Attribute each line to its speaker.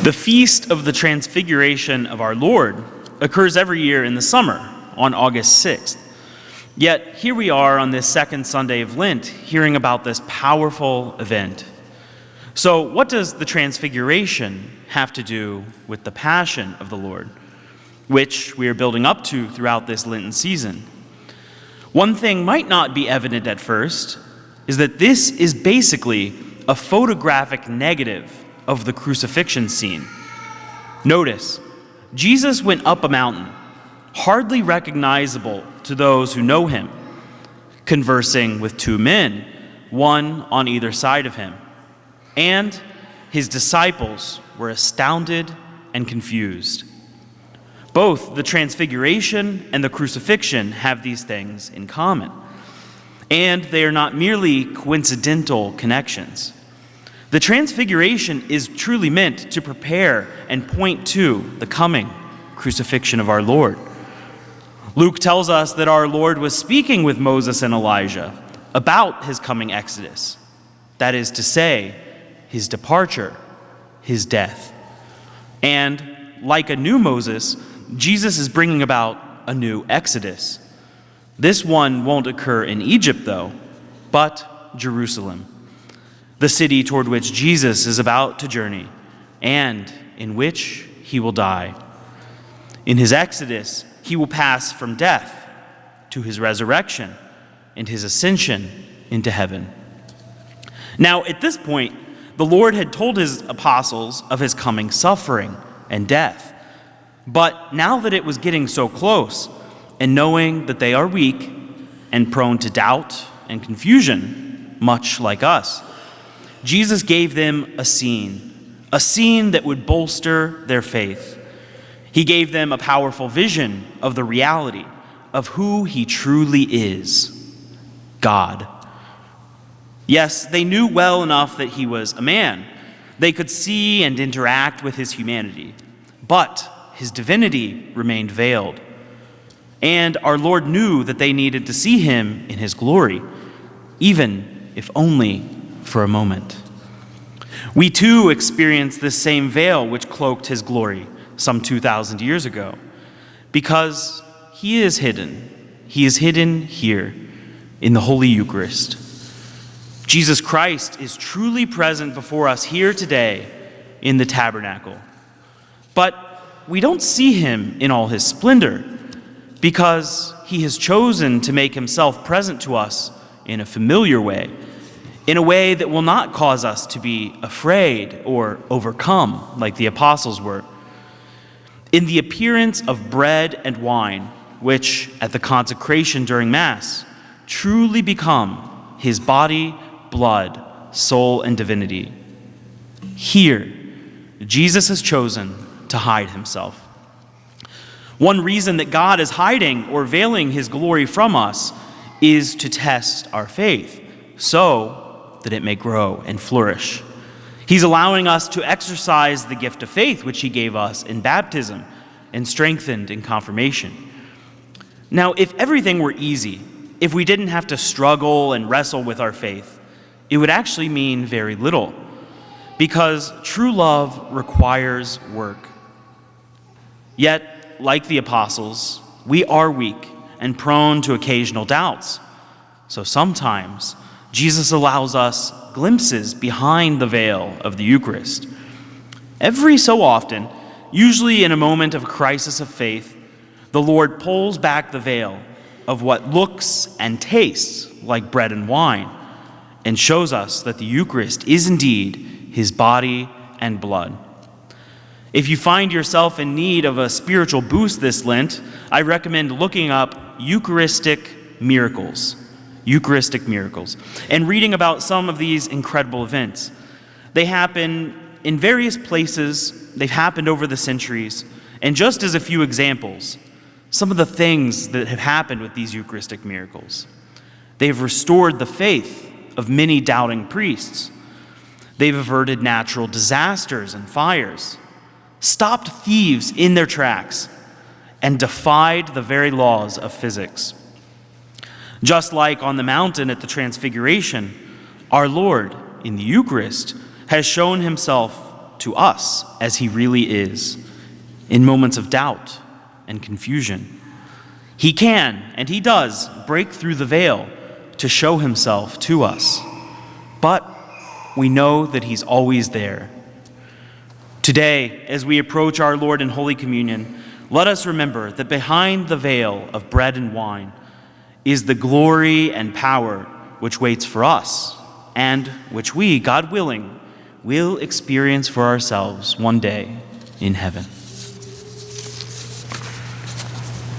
Speaker 1: The Feast of the Transfiguration of our Lord occurs every year in the summer on August 6th. Yet here we are on this second Sunday of Lent hearing about this powerful event. So what does the Transfiguration have to do with the Passion of the Lord, which we are building up to throughout this Lenten season? One thing might not be evident at first is that this is basically a photographic negative of the crucifixion scene. Notice, Jesus went up a mountain, hardly recognizable to those who know him, conversing with two men, one on either side of him. And his disciples were astounded and confused. Both the Transfiguration and the crucifixion have these things in common. And they are not merely coincidental connections. The Transfiguration is truly meant to prepare and point to the coming crucifixion of our Lord. Luke tells us that our Lord was speaking with Moses and Elijah about his coming exodus. That is to say, his departure, his death. And like a new Moses, Jesus is bringing about a new exodus. This one won't occur in Egypt, though, but Jerusalem, the city toward which Jesus is about to journey and in which he will die. In his exodus, he will pass from death to his resurrection and his ascension into heaven. Now, at this point, the Lord had told his apostles of his coming suffering and death. But now that it was getting so close, and knowing that they are weak and prone to doubt and confusion, much like us, Jesus gave them a scene that would bolster their faith. He gave them a powerful vision of the reality of who he truly is, God. Yes, they knew well enough that he was a man. They could see and interact with his humanity, but his divinity remained veiled. And our Lord knew that they needed to see him in his glory, even if only for a moment. We too experience this same veil which cloaked his glory some 2,000 years ago, because he is hidden. He is hidden here in the Holy Eucharist. Jesus Christ is truly present before us here today in the tabernacle. But we don't see him in all his splendor, because he has chosen to make himself present to us in a familiar way, in a way that will not cause us to be afraid or overcome like the apostles were. In the appearance of bread and wine, which at the consecration during Mass truly become his body, blood, soul, and divinity. Here, Jesus has chosen to hide himself. One reason that God is hiding or veiling his glory from us is to test our faith, so that it may grow and flourish. He's allowing us to exercise the gift of faith which he gave us in baptism and strengthened in confirmation. Now, if everything were easy, if we didn't have to struggle and wrestle with our faith, it would actually mean very little, because true love requires work. Yet, like the apostles, we are weak and prone to occasional doubts. So sometimes Jesus allows us glimpses behind the veil of the Eucharist. Every so often, usually in a moment of crisis of faith, the Lord pulls back the veil of what looks and tastes like bread and wine and shows us that the Eucharist is indeed his body and blood. If you find yourself in need of a spiritual boost this Lent, I recommend looking up Eucharistic miracles, and reading about some of these incredible events. They happen in various places, they've happened over the centuries, and just as a few examples, some of the things that have happened with these Eucharistic miracles. They have restored the faith of many doubting priests. They've averted natural disasters and fires, stopped thieves in their tracks, and defied the very laws of physics. Just like on the mountain at the Transfiguration, our Lord, in the Eucharist, has shown himself to us as he really is in moments of doubt and confusion. He can, and he does, break through the veil to show himself to us. But we know that he's always there. Today, as we approach our Lord in Holy Communion, let us remember that behind the veil of bread and wine is the glory and power which waits for us, and which we, God willing, will experience for ourselves one day in heaven.